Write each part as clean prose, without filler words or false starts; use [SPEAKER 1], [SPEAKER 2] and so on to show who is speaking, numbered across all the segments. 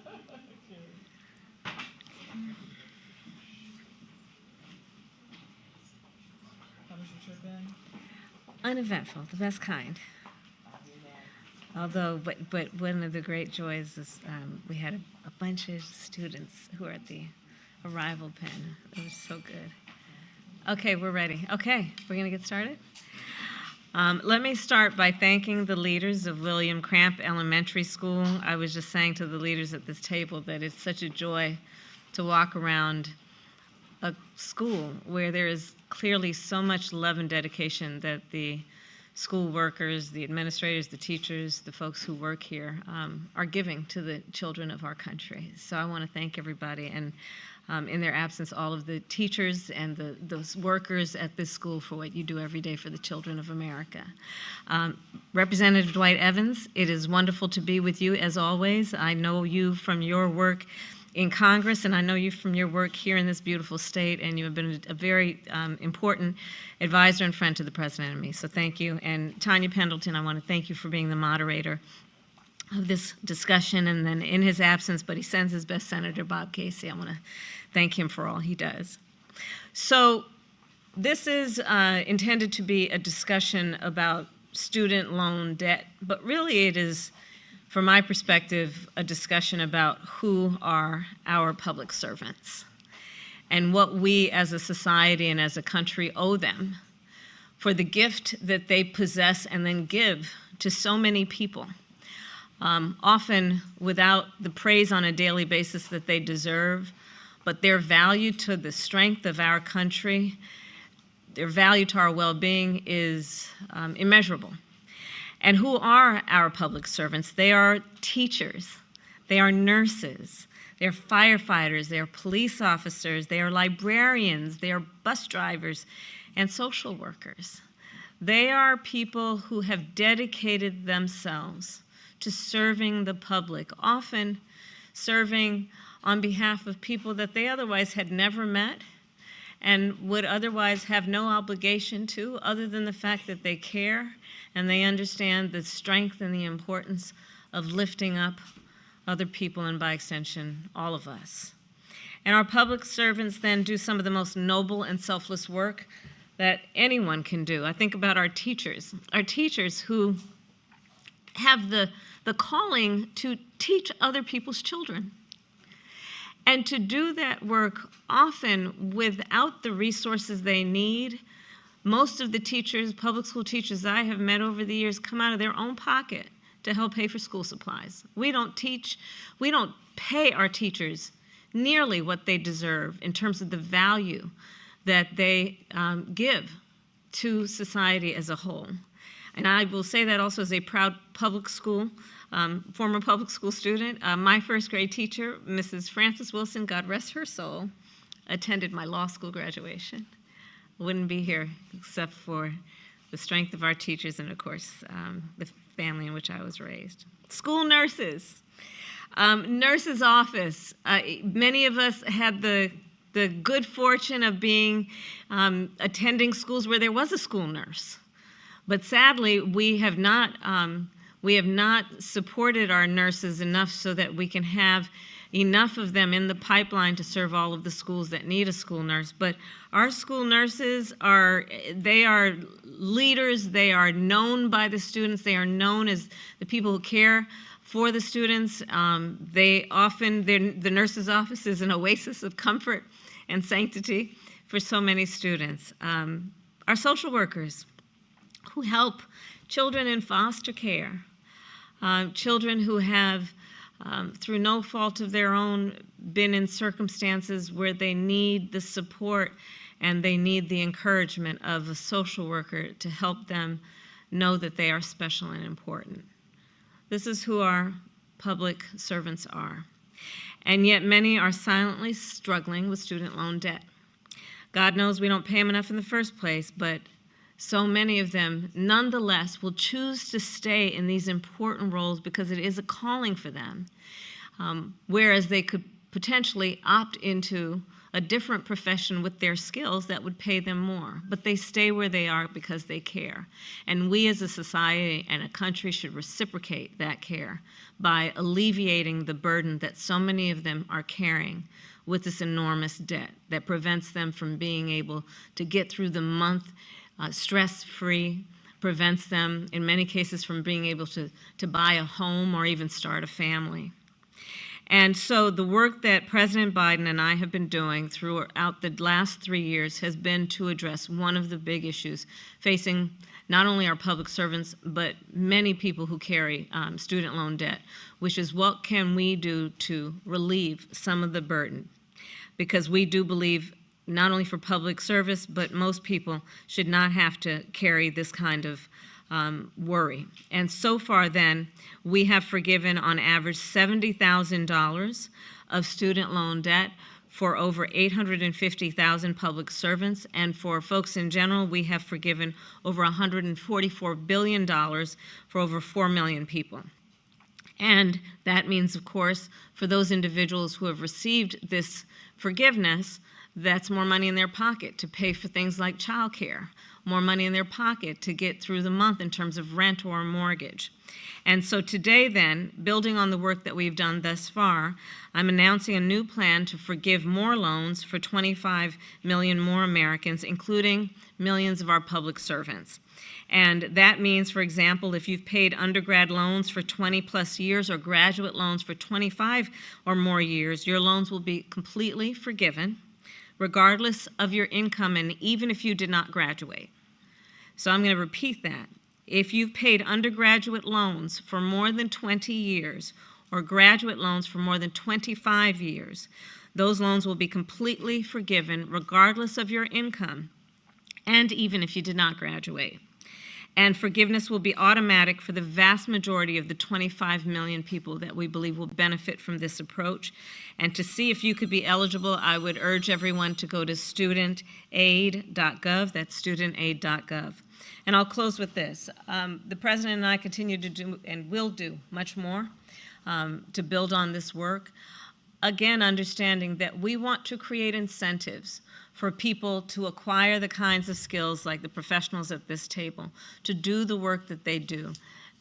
[SPEAKER 1] How was your trip been?
[SPEAKER 2] Uneventful, the best kind. Although, but one of the great joys is we had a bunch of students who were at the arrival pen. It was so good. Okay, we're ready. Okay, we're going to get started. Let me start by thanking the leaders of William Cramp Elementary School. I was just saying to the leaders at this table that it's such a joy to walk around a school where there is clearly so much love and dedication that the school workers, the administrators, the teachers, the folks who work here are giving to the children of our country. So I want to thank everybody, and in their absence, all of the teachers and those workers at this school for what you do every day for the children of America. Representative Dwight Evans, it is wonderful to be with you as always. I know you from your work in Congress, and I know you from your work here in this beautiful state, and you have been a very important advisor and friend to the President and me, so thank you. And Tanya Pendleton, I want to thank you for being the moderator of this discussion, and then in his absence, but he sends his best, Senator Bob Casey. I want to thank him for all he does. So this is intended to be a discussion about student loan debt, but really it is, from my perspective, a discussion about who are our public servants and what we as a society and as a country owe them for the gift that they possess and then give to so many people, often without the praise on a daily basis that they deserve, but their value to the strength of our country, their value to our well-being is immeasurable. And who are our public servants? They are teachers, they are nurses, they are firefighters, they are police officers, they are librarians, they are bus drivers, and social workers. They are people who have dedicated themselves to serving the public, often serving on behalf of people that they otherwise had never met and would otherwise have no obligation to, other than the fact that they care and they understand the strength and the importance of lifting up other people and, by extension, all of us. And our public servants then do some of the most noble and selfless work that anyone can do. I think about our teachers who have the calling to teach other people's children, and to do that work often without the resources they need. Most of the teachers, public school teachers I have met over the years, come out of their own pocket to help pay for school supplies. We don't pay our teachers nearly what they deserve in terms of the value that they give to society as a whole. And I will say that also as a proud public school, former public school student. My first grade teacher, Mrs. Frances Wilson, God rest her soul, attended my law school graduation. Wouldn't be here except for the strength of our teachers and, of course, the family in which I was raised. School nurses, nurse's office. Many of us had the good fortune of being attending schools where there was a school nurse. But sadly, we have not supported our nurses enough so that we can have enough of them in the pipeline to serve all of the schools that need a school nurse. But our school nurses are leaders, they are known by the students, they are known as the people who care for the students. The nurse's office is an oasis of comfort and sanctity for so many students. Our social workers who help children in foster care, children who have, through no fault of their own, been in circumstances where they need the support and they need the encouragement of a social worker to help them know that they are special and important. This is who our public servants are. And yet many are silently struggling with student loan debt. God knows we don't pay them enough in the first place, but so many of them nonetheless will choose to stay in these important roles because it is a calling for them, whereas they could potentially opt into a different profession with their skills that would pay them more. But they stay where they are because they care. And we as a society and a country should reciprocate that care by alleviating the burden that so many of them are carrying with this enormous debt that prevents them from being able to get through the month stress-free, prevents them, in many cases, from being able to buy a home or even start a family. And so the work that President Biden and I have been doing throughout the last 3 years has been to address one of the big issues facing not only our public servants, but many people who carry student loan debt, which is what can we do to relieve some of the burden? Because we do believe not only for public service, but most people should not have to carry this kind of worry. And so far then, we have forgiven on average $70,000 of student loan debt for over 850,000 public servants, and for folks in general, we have forgiven over $144 billion for over 4 million people. And that means, of course, for those individuals who have received this forgiveness, that's more money in their pocket to pay for things like childcare, more money in their pocket to get through the month in terms of rent or mortgage. And so today then, building on the work that we've done thus far, I'm announcing a new plan to forgive more loans for 25 million more Americans, including millions of our public servants. And that means, for example, if you've paid undergrad loans for 20 plus years or graduate loans for 25 or more years, your loans will be completely forgiven, regardless of your income and even if you did not graduate. So I'm going to repeat that. If you've paid undergraduate loans for more than 20 years or graduate loans for more than 25 years, those loans will be completely forgiven regardless of your income and even if you did not graduate. And forgiveness will be automatic for the vast majority of the 25 million people that we believe will benefit from this approach. And to see if you could be eligible, I would urge everyone to go to studentaid.gov, that's studentaid.gov. And I'll close with this. The President and I continue to do and will do much more to build on this work. Again, understanding that we want to create incentives for people to acquire the kinds of skills like the professionals at this table, to do the work that they do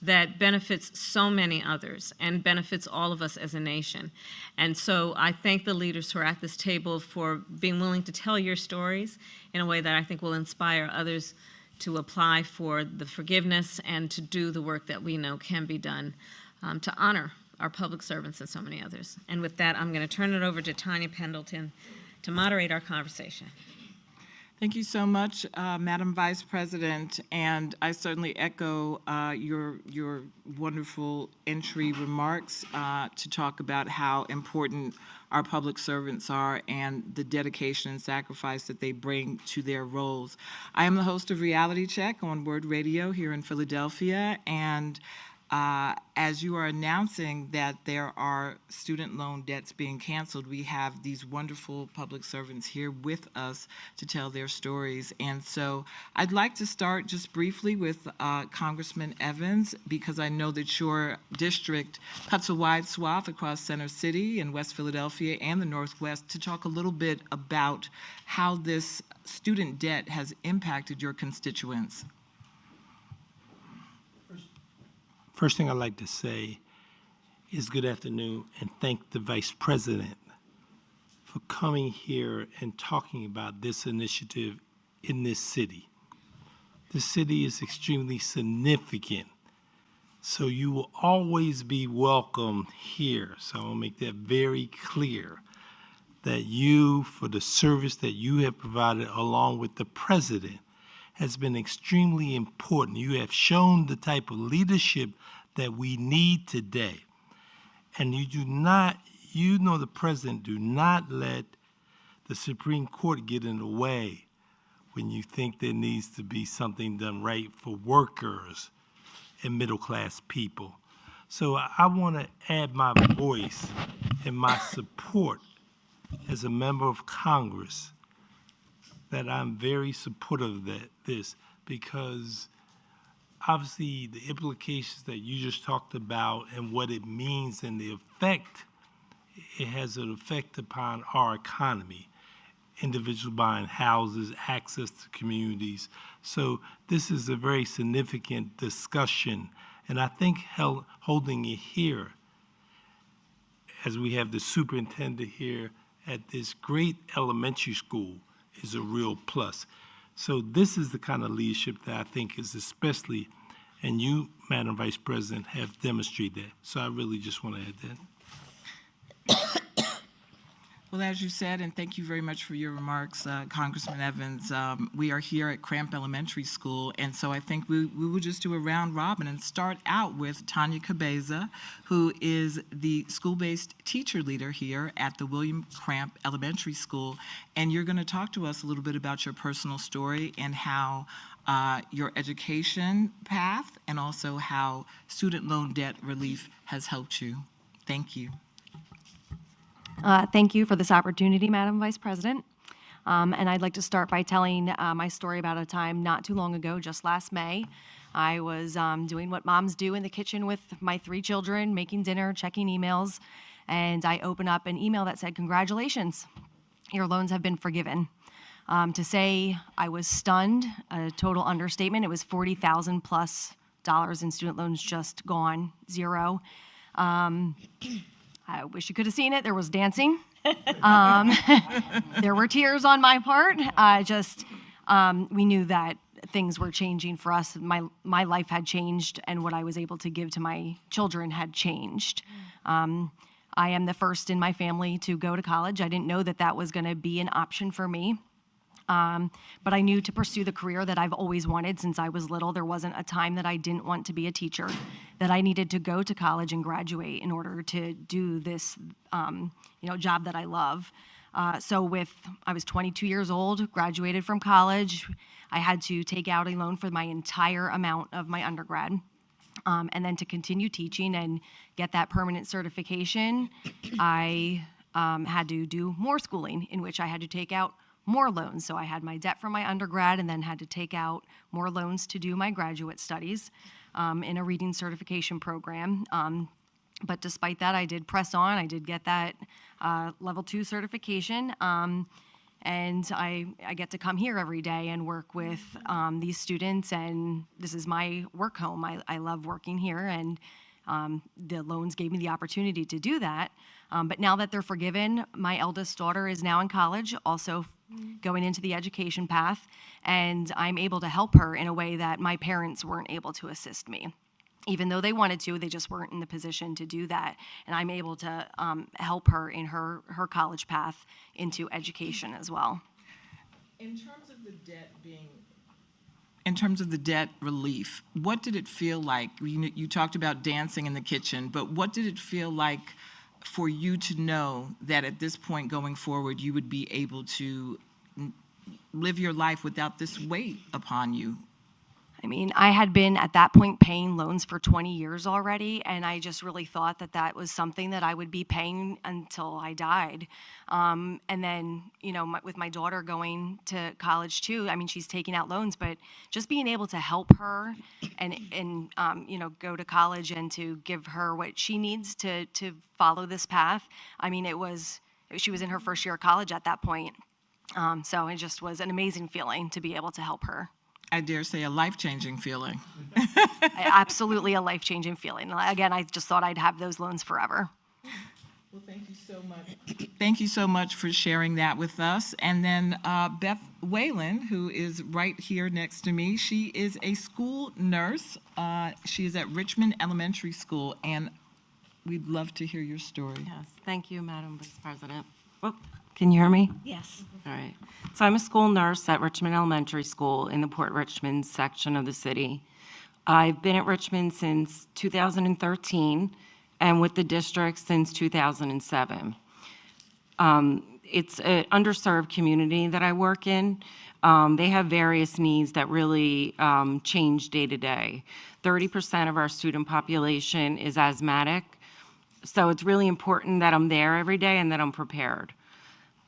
[SPEAKER 2] that benefits so many others and benefits all of us as a nation. And so I thank the leaders who are at this table for being willing to tell your stories in a way that I think will inspire others to apply for the forgiveness and to do the work that we know can be done to honor our public servants and so many others. And with that, I'm going to turn it over to Tanya Pendleton to moderate our conversation.
[SPEAKER 3] Thank you so much, Madam Vice President, and I certainly echo your wonderful entry remarks to talk about how important our public servants are and the dedication and sacrifice that they bring to their roles. I am the host of Reality Check on Word Radio here in Philadelphia, and as you are announcing that there are student loan debts being canceled, we have these wonderful public servants here with us to tell their stories. And so I'd like to start just briefly with Congressman Evans, because I know that your district cuts a wide swath across Center City and West Philadelphia and the Northwest, to talk a little bit about how this student debt has impacted your constituents.
[SPEAKER 4] First thing I'd like to say is good afternoon and thank the Vice President for coming here and talking about this initiative in this city. This city is extremely significant, so you will always be welcome here. So I'll make that very clear, that you, for the service that you have provided along with the President, has been extremely important. You have shown the type of leadership that we need today. And you do not, you know the President, do not let the Supreme Court get in the way when you think there needs to be something done right for workers and middle-class people. So I want to add my voice and my support as a member of Congress, that I'm very supportive of this, because obviously the implications that you just talked about and what it means and the effect, it has an effect upon our economy. individuals buying houses, access to communities. So this is a very significant discussion. And I think holding it here, as we have the superintendent here at this great elementary school, is a real plus. So this is the kind of leadership that I think is especially, and you, Madam Vice President, have demonstrated that. So I really just want to add that.
[SPEAKER 3] Well, as you said, and thank you very much for your remarks, Congressman Evans, we are here at Cramp Elementary School, and so I think we will just do a round robin and start out with Tanya Cabeza, who is the school-based teacher leader here at the William Cramp Elementary School, and you're going to talk to us a little bit about your personal story and how your education path and also how student loan debt relief has helped you. Thank you.
[SPEAKER 5] Thank you for this opportunity, Madam Vice President. And I'd like to start by telling my story about a time not too long ago, just last May. I was doing what moms do in the kitchen with my 3 children, making dinner, checking emails, and I opened up an email that said, "Congratulations, your loans have been forgiven." To say I was stunned, a total understatement. It was $40,000 plus in student loans just gone, zero. I wish you could have seen it. There was dancing. There were tears on my part. We knew that things were changing for us. My life had changed, and what I was able to give to my children had changed. I am the first in my family to go to college. I didn't know that that was going to be an option for me. But I knew to pursue the career that I've always wanted since I was little. There wasn't a time that I didn't want to be a teacher, that I needed to go to college and graduate in order to do this, job that I love. I was 22 years old, graduated from college. I had to take out a loan for my entire amount of my undergrad. And then to continue teaching and get that permanent certification, I had to do more schooling, in which I had to take out more loans. So I had my debt from my undergrad and then had to take out more loans to do my graduate studies in a reading certification program. But despite that, I did press on. I did get that level 2 certification. And I get to come here every day and work with these students, and this is my work home. I love working here, and the loans gave me the opportunity to do that. But now that they're forgiven, my eldest daughter is now in college, also going into the education path, and I'm able to help her in a way that my parents weren't able to assist me. Even though they wanted to, they just weren't in the position to do that. And I'm able to help her in her college path into education as well.
[SPEAKER 3] In terms of the debt relief, what did it feel like? You talked about dancing in the kitchen, but what did it feel like for you to know that at this point going forward, you would be able to live your life without this weight upon you?
[SPEAKER 5] I mean, I had been at that point paying loans for 20 years already, and I just really thought that that was something that I would be paying until I died. And then, with my daughter going to college too, I mean, she's taking out loans, but just being able to help her and go to college and to give her what she needs to follow this path. I mean, she was in her first year of college at that point. So it just was an amazing feeling to be able to help her.
[SPEAKER 3] I dare say a life-changing feeling.
[SPEAKER 5] Absolutely a life-changing feeling. Again, I just thought I'd have those loans forever.
[SPEAKER 3] Well, thank you so much. Thank you so much for sharing that with us. And then Beth Whalen, who is right here next to me, she is a school nurse. She is at Richmond Elementary School, and we'd love to hear your story.
[SPEAKER 6] Yes, thank you, Madam Vice President. Oh, can you hear me?
[SPEAKER 2] Yes.
[SPEAKER 6] All right. So I'm a school nurse at Richmond Elementary School in the Port Richmond section of the city. I've been at Richmond since 2013 and with the district since 2007. It's an underserved community that I work in. They have various needs that really change day to day. 30% of our student population is asthmatic, so it's really important that I'm there every day and that I'm prepared.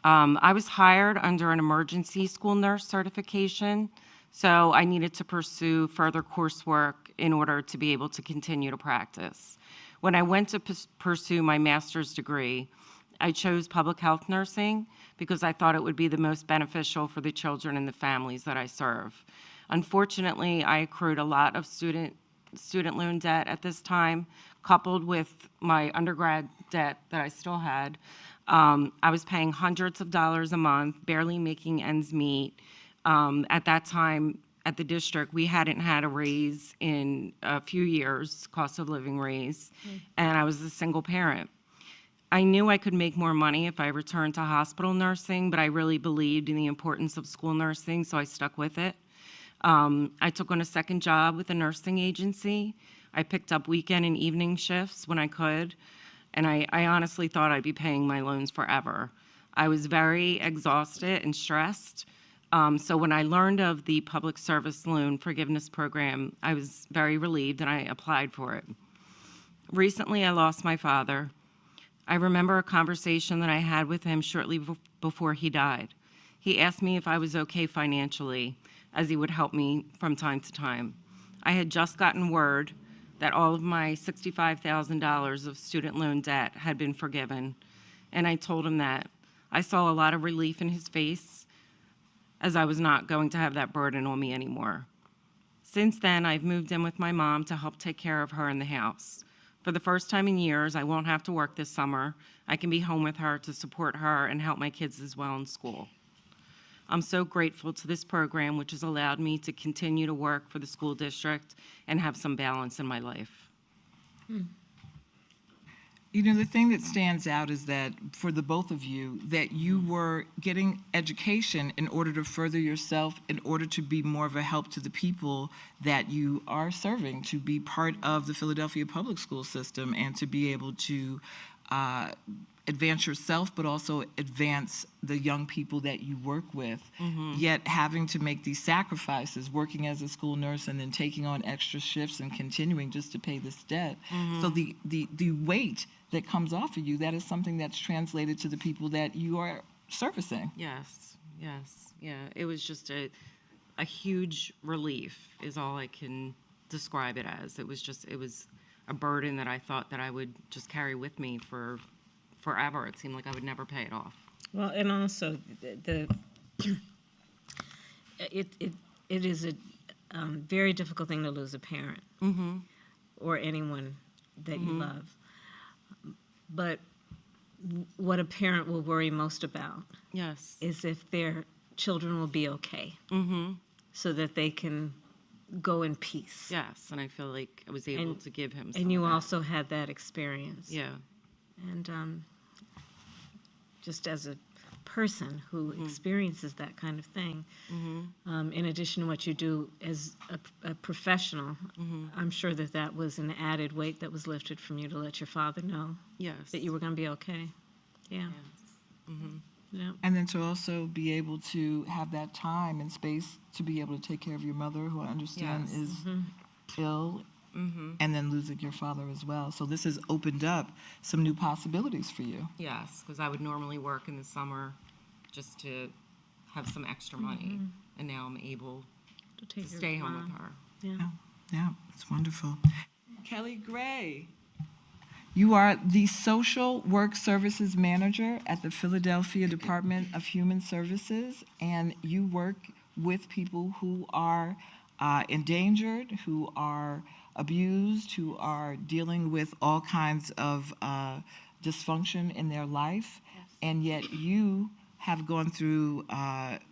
[SPEAKER 6] I was hired under an emergency school nurse certification, so I needed to pursue further coursework in order to be able to continue to practice. When I went to pursue my master's degree, I chose public health nursing because I thought it would be the most beneficial for the children and the families that I serve. Unfortunately, I accrued a lot of student loan debt at this time, coupled with my undergrad debt that I still had. I was paying hundreds of dollars a month, barely making ends meet. At that time, at the district, we hadn't had a raise in a few years, cost of living raise, and I was a single parent. I knew I could make more money if I returned to hospital nursing, but I really believed in the importance of school nursing, so I stuck with it. I took on a second job with a nursing agency. I picked up weekend and evening shifts when I could, and I honestly thought I'd be paying my loans forever. I was very exhausted and stressed. So when I learned of the public service loan forgiveness program, I was very relieved and I applied for it. Recently, I lost my father. I remember a conversation that I had with him shortly before he died. He asked me if I was okay financially, as he would help me from time to time. I had just gotten word that all of my $65,000 of student loan debt had been forgiven, and I told him that. I saw a lot of relief in his face, as I was not going to have that burden on me anymore. Since then, I've moved in with my mom to help take care of her in the house. For the first time in years, I won't have to work this summer. I can be home with her to support her and help my kids as well in school. I'm so grateful to this program, which has allowed me to continue to work for the school district and have some balance in my life.
[SPEAKER 3] You know, the thing that stands out is that for the both of you, that you were getting education in order to further yourself, in order to be more of a help to the people that you are serving, to be part of the Philadelphia public school system and to be able to advance yourself, but also advance the young people that you work with, yet having to make these sacrifices, working as a school nurse and then taking on extra shifts and continuing just to pay this debt. So the weight that comes off of you, that is something that's translated to the people that you are servicing.
[SPEAKER 6] Yes, yeah. It was just a huge relief is all I can describe it as. It was a burden that I thought that I would just carry with me for forever. It seemed like I would never pay it off.
[SPEAKER 2] Well, and also it is a very difficult thing to lose a parent or anyone that you love. But what a parent will worry most about is if their children will be okay, so that they can go in peace.
[SPEAKER 6] Yes, and I feel like I was able to give him some
[SPEAKER 2] And you
[SPEAKER 6] of that.
[SPEAKER 2] also had that experience.
[SPEAKER 6] Yeah.
[SPEAKER 2] And just as a person who experiences that kind of thing, in addition to what you do as a professional, I'm sure that was an added weight that was lifted from you to let your father know that you were going to be okay. Yeah. Yeah.
[SPEAKER 3] And then to also be able to have that time and space to be able to take care of your mother, who I understand is ill, and then losing your father as well. So this has opened up some new possibilities for you.
[SPEAKER 6] Yes, because I would normally work in the summer just to have some extra money, and now I'm able to stay home with her.
[SPEAKER 3] Yeah, it's wonderful. Kelly Gray, you are the Social Work Services Manager at the Philadelphia Department of Human Services, and you work with people who are endangered, who are abused, who are dealing with all kinds of dysfunction in their life, and yet you have gone through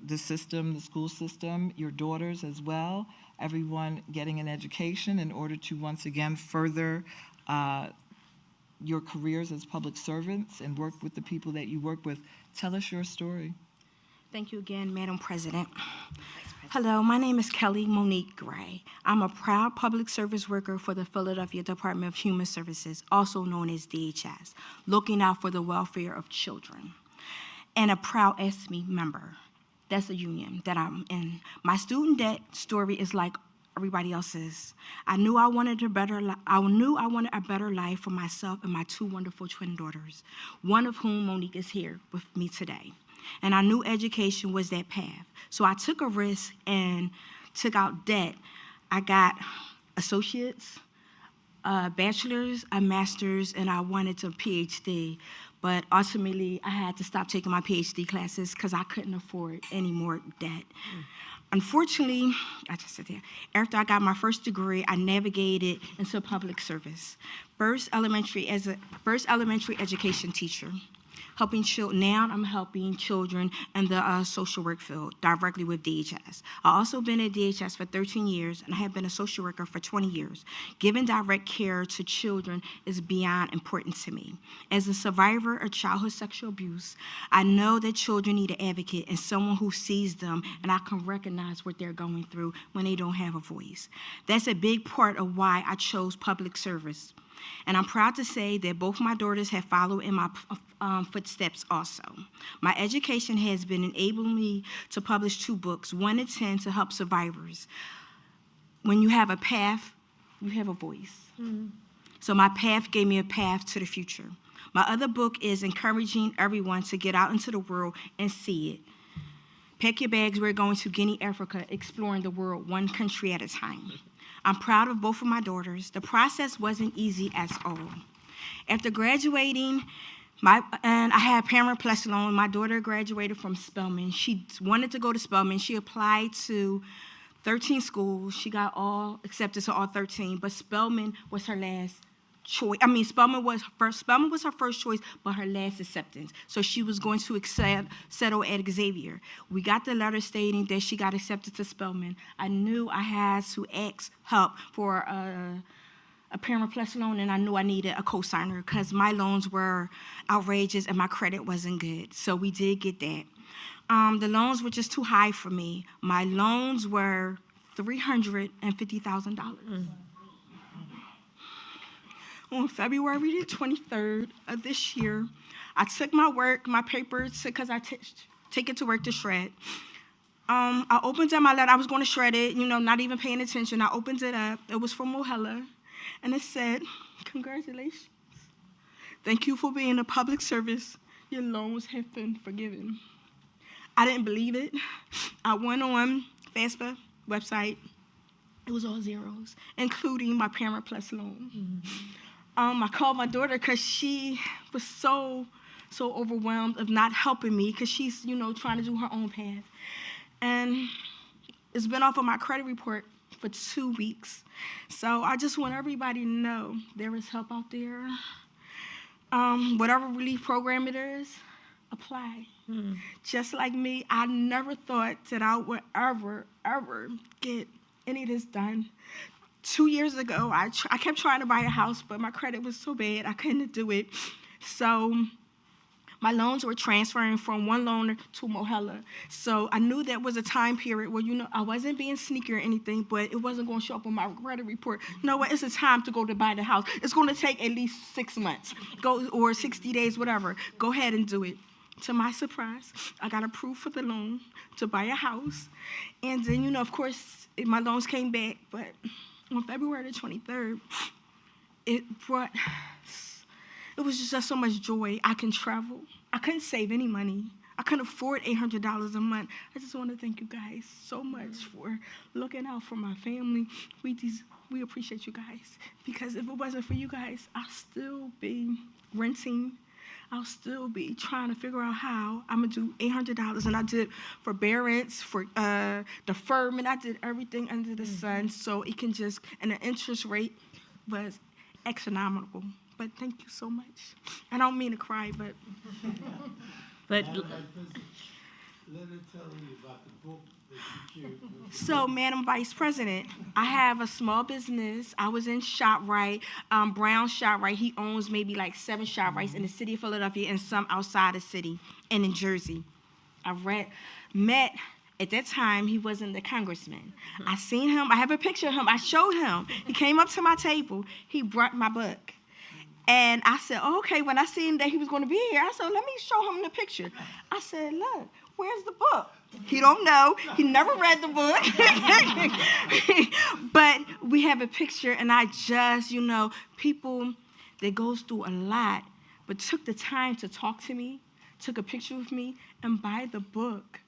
[SPEAKER 3] the system, the school system, your daughters as well, everyone getting an education in order to once again further your careers as public servants and work with the people that you work with. Tell us your story.
[SPEAKER 7] Thank you again, Madam President. Hello, my name is Kelly Monique Gray. I'm a proud public service worker for the Philadelphia Department of Human Services, also known as DHS, looking out for the welfare of children, and a proud SME member. That's a union that I'm in. My student debt story is like everybody else's. I knew I wanted a better life for myself and my two wonderful twin daughters, one of whom Monique is here with me today. And I knew education was that path. So I took a risk and took out debt. I got associates, a bachelor's, a master's, and I wanted to PhD. But ultimately, I had to stop taking my PhD classes because I couldn't afford any more debt. Unfortunately, I just sit there. After I got my first degree, I navigated into public service. First elementary education teacher. Now I'm helping children in the social work field directly with DHS. I've also been at DHS for 13 years, and I have been a social worker for 20 years. Giving direct care to children is beyond important to me. As a survivor of childhood sexual abuse, I know that children need an advocate and someone who sees them, and I can recognize what they're going through when they don't have a voice. That's a big part of why I chose public service. And I'm proud to say that both my daughters have followed in my footsteps also. My education has been enabling me to publish 2 books, 1 and 10, to help survivors. When you have a path, you have a voice. So my path gave me a path to the future. My other book is encouraging everyone to get out into the world and see it. Pack your bags, we're going to Guinea, Africa, exploring the world 1 country at a time. I'm proud of both of my daughters. The process wasn't easy at all. After graduating, and I had Parent Plus loan, my daughter graduated from Spelman. She wanted to go to Spelman. She applied to 13 schools. She got all accepted to all 13, but Spelman was her last choice. I mean, Spelman was her first choice, but her last acceptance. So she was going to settle at Xavier. We got the letter stating that she got accepted to Spelman. I knew I had to ask help for a Parent Plus loan, and I knew I needed a co-signer because my loans were outrageous and my credit wasn't good. So we did get that. The loans were just too high for me. My loans were $350,000. On February the 23rd of this year, I took my papers, because I take it to work to shred. I opened up my letter. I was going to shred it, not even paying attention. I opened it up. It was from Mohela, and it said, "Congratulations. Thank you for being a public service. Your loans have been forgiven." I didn't believe it. I went on FAFSA website. It was all zeros, including my Parent Plus loan. I called my daughter because she was so overwhelmed of not helping me because she's, trying to do her own path. And it's been off of my credit report for 2 weeks. So I just want everybody to know there is help out there. Whatever relief program it is, apply. Just like me, I never thought that I would ever get any of this done. 2 years ago, I kept trying to buy a house, but my credit was so bad, I couldn't do it. So my loans were transferring from one loaner to Mohela. So I knew that was a time period where, I wasn't being sneaky or anything, but it wasn't going to show up on my credit report. You know what? It's a time to go to buy the house. It's going to take at least 6 months, or 60 days, whatever. Go ahead and do it. To my surprise, I got approved for the loan to buy a house. And then, of course, my loans came back, but on February the 23rd, it was just so much joy. I can travel. I couldn't save any money. I couldn't afford $800 a month. I just want to thank you guys so much for looking out for my family. We appreciate you guys, because if it wasn't for you guys, I'll still be renting. I'll still be trying to figure out how I'm going to do $800. And I did forbearance, for deferment. I did everything under the sun so it can just, and the interest rate was astronomical. But thank you so much. I don't mean to cry, but.
[SPEAKER 2] But
[SPEAKER 4] Let her tell you about the book that you shared with us.
[SPEAKER 7] So, Madam Vice President, I have a small business. I was in ShopRite, Brown ShopRite. He owns maybe like 7 ShopRites in the city of Philadelphia and some outside the city and in Jersey. Met, at that time, he wasn't the congressman. I seen him. I have a picture of him. I showed him. He came up to my table. He brought my book. And I said, okay, when I seen that he was going to be here, I said, let me show him the picture. I said, look, where's the book? He don't know. He never read the book. But we have a picture, and I just, people that goes through a lot, but took the time to talk to me, took a picture with me, and buy the book.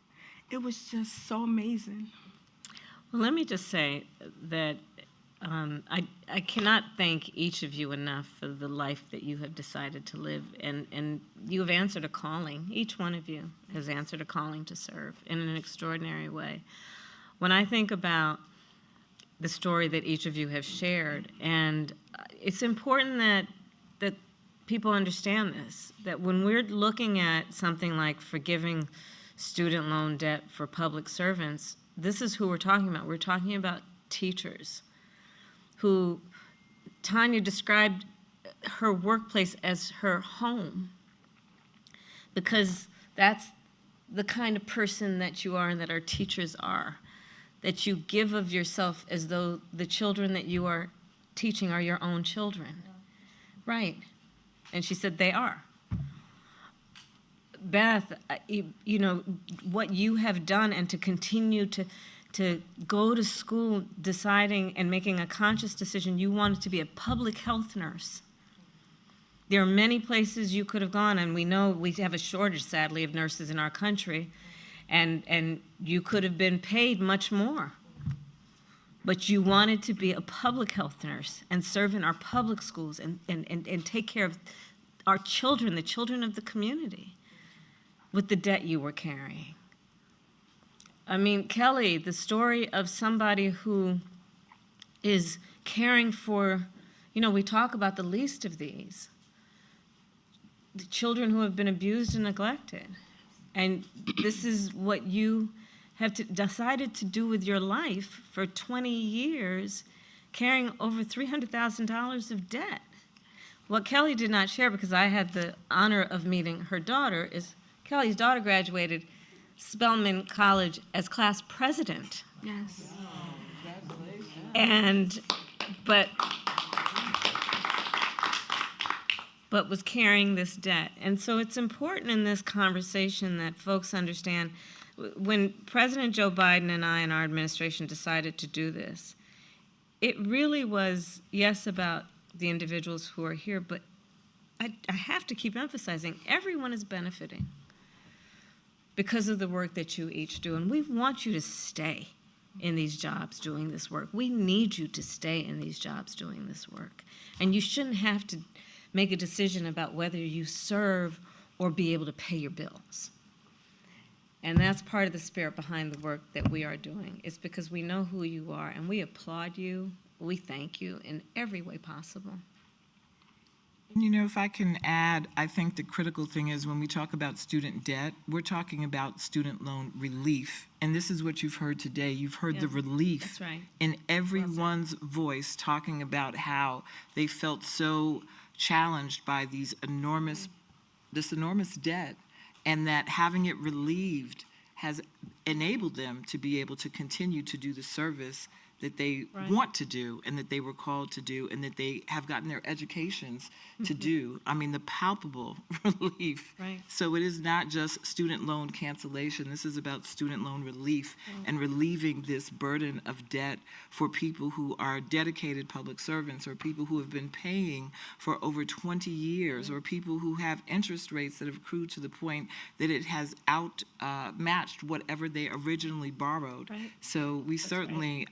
[SPEAKER 7] It was just so amazing.
[SPEAKER 2] Well, let me just say that I cannot thank each of you enough for the life that you have decided to live, and you have answered a calling. Each one of you has answered a calling to serve in an extraordinary way. When I think about the story that each of you have shared, and it's important that people understand this, that when we're looking at something like forgiving student loan debt for public servants, this is who we're talking about. We're talking about teachers who, Tanya described her workplace as her home, because that's the kind of person that you are and that our teachers are, that you give of yourself as though the children that you are teaching are your own children. Right. And she said they are. Beth, you know, what you have done, and to continue to go to school deciding and making a conscious decision you wanted to be a public health nurse. There are many places you could have gone, and we know we have a shortage, sadly, of nurses in our country, and you could have been paid much more. But you wanted to be a public health nurse and serve in our public schools and take care of our children, the children of the community, with the debt you were carrying. I mean, Kelly, the story of somebody who is caring for, you know, we talk about the least of these, the children who have been abused and neglected. And this is what you have decided to do with your life for 20 years, carrying over $300,000 of debt. What Kelly did not share, because I had the honor of meeting her daughter, is Kelly's daughter graduated Spelman College as class president.
[SPEAKER 7] Yes.
[SPEAKER 2] And, but was carrying this debt. And so it's important in this conversation that folks understand, when President Joe Biden and I and our administration decided to do this, it really was, yes, about the individuals who are here, but I have to keep emphasizing, everyone is benefiting because of the work that you each do. And we want you to stay in these jobs doing this work. We need you to stay in these jobs doing this work. And you shouldn't have to make a decision about whether you serve or be able to pay your bills. And that's part of the spirit behind the work that we are doing. It's because we know who you are, and we applaud you. We thank you in every way possible.
[SPEAKER 3] You know, if I can add, I think the critical thing is when we talk about student debt, we're talking about student loan relief. And this is what you've heard today. You've heard the relief
[SPEAKER 2] That's right.
[SPEAKER 3] in everyone's voice, talking about how they felt so challenged by this enormous debt, and that having it relieved has enabled them to be able to continue to do the service that they want to do and that they were called to do and that they have gotten their educations to do. I mean, the palpable relief.
[SPEAKER 2] Right.
[SPEAKER 3] So it is not just student loan cancellation. This is about student loan relief and relieving this burden of debt for people who are dedicated public servants, or people who have been paying for over 20 years, or people who have interest rates that have accrued to the point that it has matched whatever they originally borrowed.
[SPEAKER 2] Right.
[SPEAKER 3] So we certainly,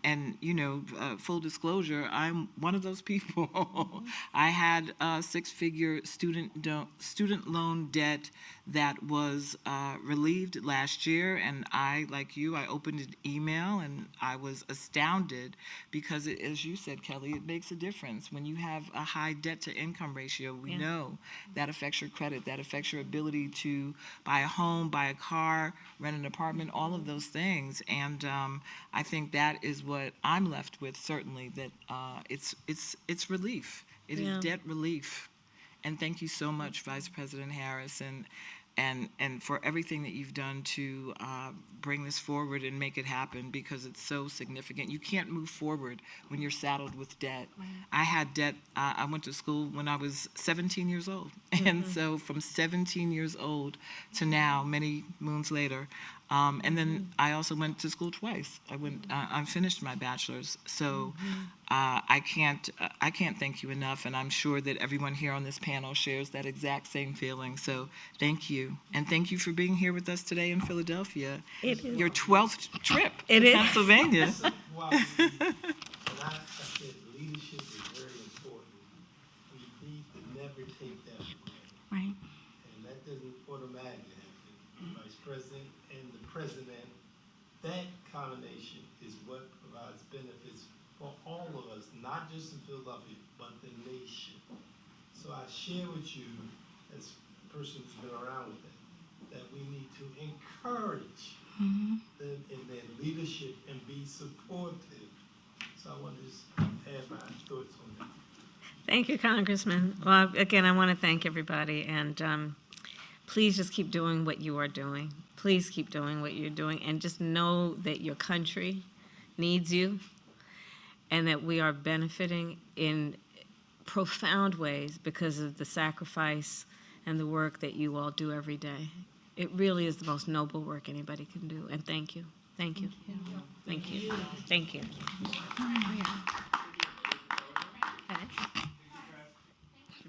[SPEAKER 3] and you know, full disclosure, I'm one of those people. I had a six-figure student loan debt that was relieved last year, and I, like you, I opened an email and I was astounded because, as you said, Kelly, it makes a difference. When you have a high debt-to-income ratio, we know that affects your credit, that affects your ability to buy a home, buy a car, rent an apartment, all of those things. And I think that is what I'm left with, certainly, that it's relief. It is debt relief. And thank you so much, Vice President Harris, and for everything that you've done to bring this forward and make it happen, because it's so significant. You can't move forward when you're saddled with debt. I had debt. I went to school when I was 17 years old. And so from 17 years old to now, many moons later, and then I also went to school twice. I finished my bachelor's. So I can't thank you enough, and I'm sure that everyone here on this panel shares that exact same feeling. So thank you, and thank you for being here with us today in Philadelphia.
[SPEAKER 2] It is.
[SPEAKER 3] Your 12th trip
[SPEAKER 2] It
[SPEAKER 3] to
[SPEAKER 2] is.
[SPEAKER 3] Pennsylvania.
[SPEAKER 4] Well, the last ever take that for granted.
[SPEAKER 7] Right.
[SPEAKER 4] And that doesn't automatically happen. Vice President and the President, that combination is what provides benefits for all of us, not just in Philadelphia, but the nation. So I share with you, as a person who's been around with that we need to encourage them in their leadership and be supportive. So I want to just add my thoughts on that.
[SPEAKER 2] Thank you, Congressman. Well, again, I want to thank everybody, and please just keep doing what you are doing. Please keep doing what you're doing, and just know that your country needs you, and that we are benefiting in profound ways because of the sacrifice and the work that you all do every day. It really is the most noble work anybody can do, and thank you. Thank you. Thank you. Thank you.